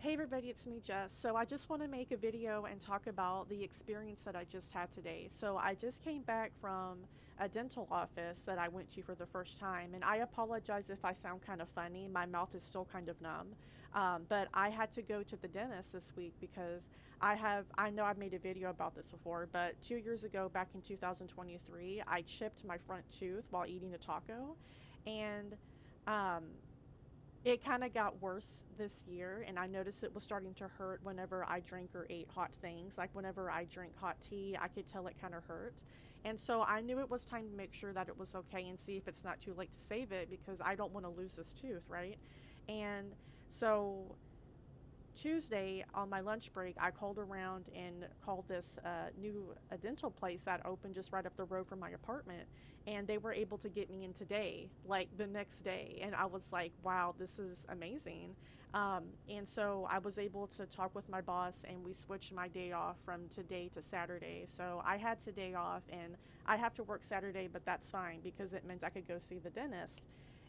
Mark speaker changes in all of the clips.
Speaker 1: Hey everybody, it's me, Jess. So I just want to make a video and talk about the experience that I just had today. So I just came back from a dental office that I went to for the first time, and I apologize if I sound kind of funny. My mouth is still kind of numb, but I had to go to the dentist this week because I know I've made a video about this before, but 2 years ago, back in 2023, I chipped my front tooth while eating a taco, and um, it kind of got worse this year, and I noticed it was starting to hurt whenever I drank or ate hot things. Like whenever I drink hot tea, I could tell it kind of hurt. And so I knew it was time to make sure that it was okay and see if it's not too late to save it because I don't want to lose this tooth, right? And so Tuesday on my lunch break, I called around and called this new a dental place that opened just right up the road from my apartment, and they were able to get me in today, like the next day, and I was like, "Wow, this is amazing." And so I was able to talk with my boss, and we switched my day off from today to Saturday. So I had today off, and I have to work Saturday, but that's fine because it meant I could go see the dentist,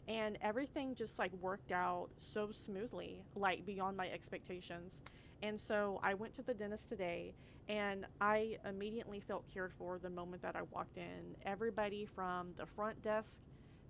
Speaker 1: and everything just like worked out so smoothly, like beyond my expectations. And so I went to the dentist today, and I immediately felt cared for the moment that I walked in. Everybody from the front desk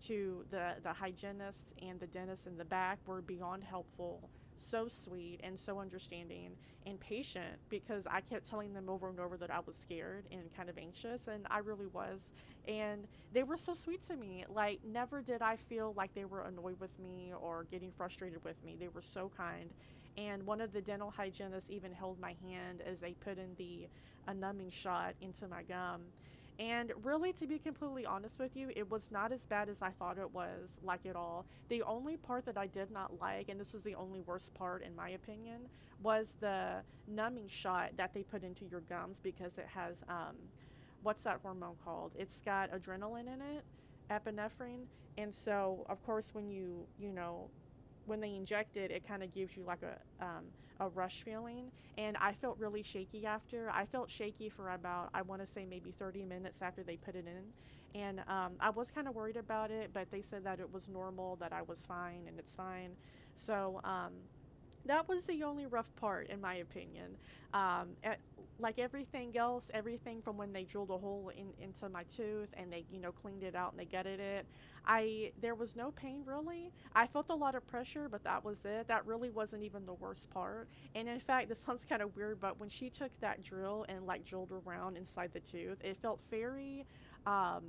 Speaker 1: to the hygienist and the dentist in the back were beyond helpful, so sweet and so understanding and patient, because I kept telling them over and over that I was scared and kind of anxious, and I really was. And they were so sweet to me. Like, never did I feel like they were annoyed with me or getting frustrated with me. They were so kind. And one of the dental hygienists even held my hand as they put in the a numbing shot into my gum. And really, to be completely honest with you, it was not as bad as I thought it was, like at all. The only part that I did not like, and this was the only worst part in my opinion, was the numbing shot that they put into your gums because it has what's that hormone called? It's got adrenaline in it, epinephrine, and so of course when when they inject it, it kind of gives you like a rush feeling. And I felt really shaky after. I felt shaky for about, I want to say maybe 30 minutes after they put it in. And I was kind of worried about it, but they said that it was normal, that I was fine, and it's fine. So that was the only rough part, in my opinion. At, like everything else, everything from when they drilled a hole into my tooth and they, cleaned it out and they gutted it, there was no pain really. I felt a lot of pressure, but that was it. That really wasn't even the worst part. And in fact, this sounds kind of weird, but when she took that drill and like drilled around inside the tooth, it felt very um,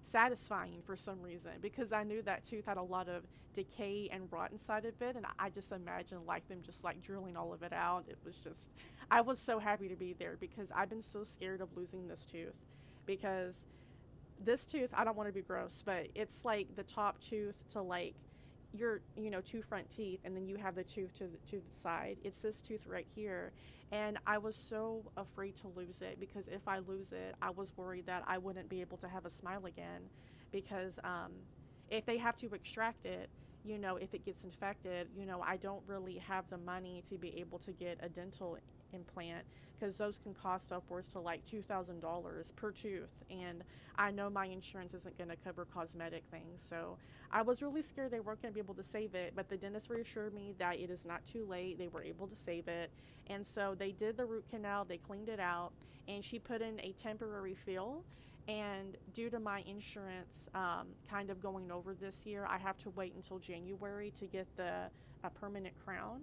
Speaker 1: satisfying for some reason because I knew that tooth had a lot of decay and rot inside of it, and I just imagined like them just like drilling all of it out. It was just, I was so happy to be there because I've been so scared of losing this tooth, because this tooth, I don't want to be gross, but it's like the top tooth to like your, two front teeth, and then you have the tooth to the side. It's this tooth right here, and I was so afraid to lose it because if I lose it, I was worried that I wouldn't be able to have a smile again, because if they have to extract it, if it gets infected, I don't really have the money to be able to get a dental implant because those can cost upwards to like $2,000 per tooth. And I know my insurance isn't going to cover cosmetic things. So I was really scared they weren't going to be able to save it. But the dentist reassured me that it is not too late. They were able to save it. And so they did the root canal, they cleaned it out, and she put in a temporary fill. And due to my insurance kind of going over this year, I have to wait until January to get the a permanent crown.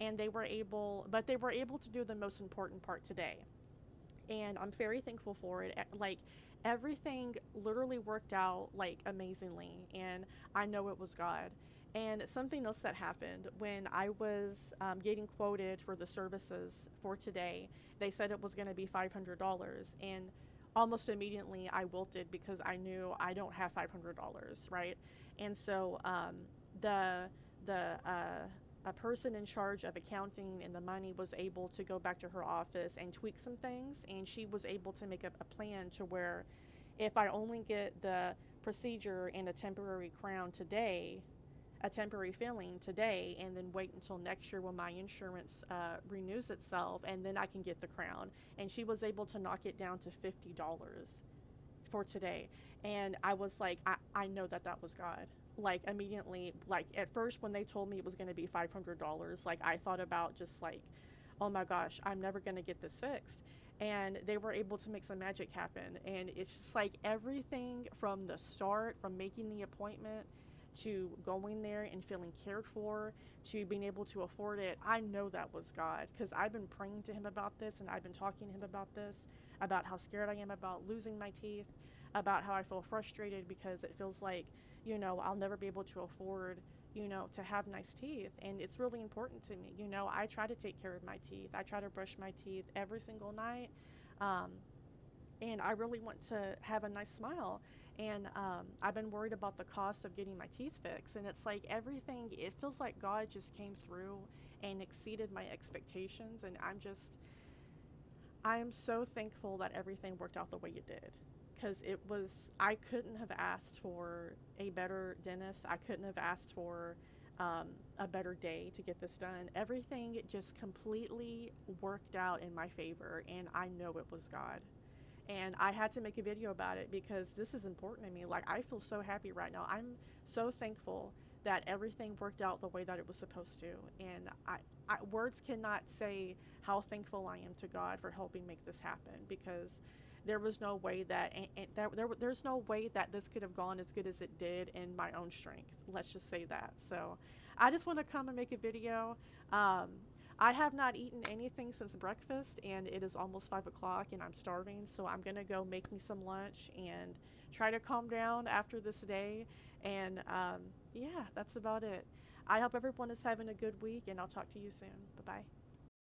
Speaker 1: And they were able to do the most important part today. And I'm very thankful for it. Like, everything literally worked out like amazingly, and I know it was God. And something else that happened when I was getting quoted for the services for today, they said it was going to be $500, and almost immediately I wilted because I knew I don't have $500, right? And so the a person in charge of accounting and the money was able to go back to her office and tweak some things, and she was able to make a plan to where if I only get the procedure and a temporary crown today, a temporary filling today, and then wait until next year when my insurance renews itself, and then I can get the crown. And she was able to knock it down to $50 for today. And I was like, I know that that was God. like immediately, like at first when they told me it was going to be $500, like I thought about just like, oh my gosh, I'm never going to get this fixed. And they were able to make some magic happen. And it's just like everything from the start, from making the appointment to going there and feeling cared for to being able to afford it. I know that was God because I've been praying to Him about this, and I've been talking to Him about this, about how scared I am about losing my teeth, about how I feel frustrated because it feels like, I'll never be able to afford, to have nice teeth. And it's really important to me. I try to take care of my teeth. I try to brush my teeth every single night. Um, and I really want to have a nice smile. And I've been worried about the cost of getting my teeth fixed. And it's like everything, it feels like God just came through and exceeded my expectations. And I am so thankful that everything worked out the way it did. Because I couldn't have asked for a better dentist. I couldn't have asked for a better day to get this done. Everything just completely worked out in my favor, and I know it was God. And I had to make a video about it because this is important to me. Like, I feel so happy right now. I'm so thankful that everything worked out the way that it was supposed to. And words cannot say how thankful I am to God for helping make this happen, because there was no way that, there's no way that this could have gone as good as it did in my own strength. Let's just say that. So I just want to come and make a video. Um, I have not eaten anything since breakfast, and it is almost 5 o'clock, and I'm starving. So I'm gonna go make me some lunch and try to calm down after this day. And yeah, that's about it. I hope everyone is having a good week, and I'll talk to you soon. Bye bye.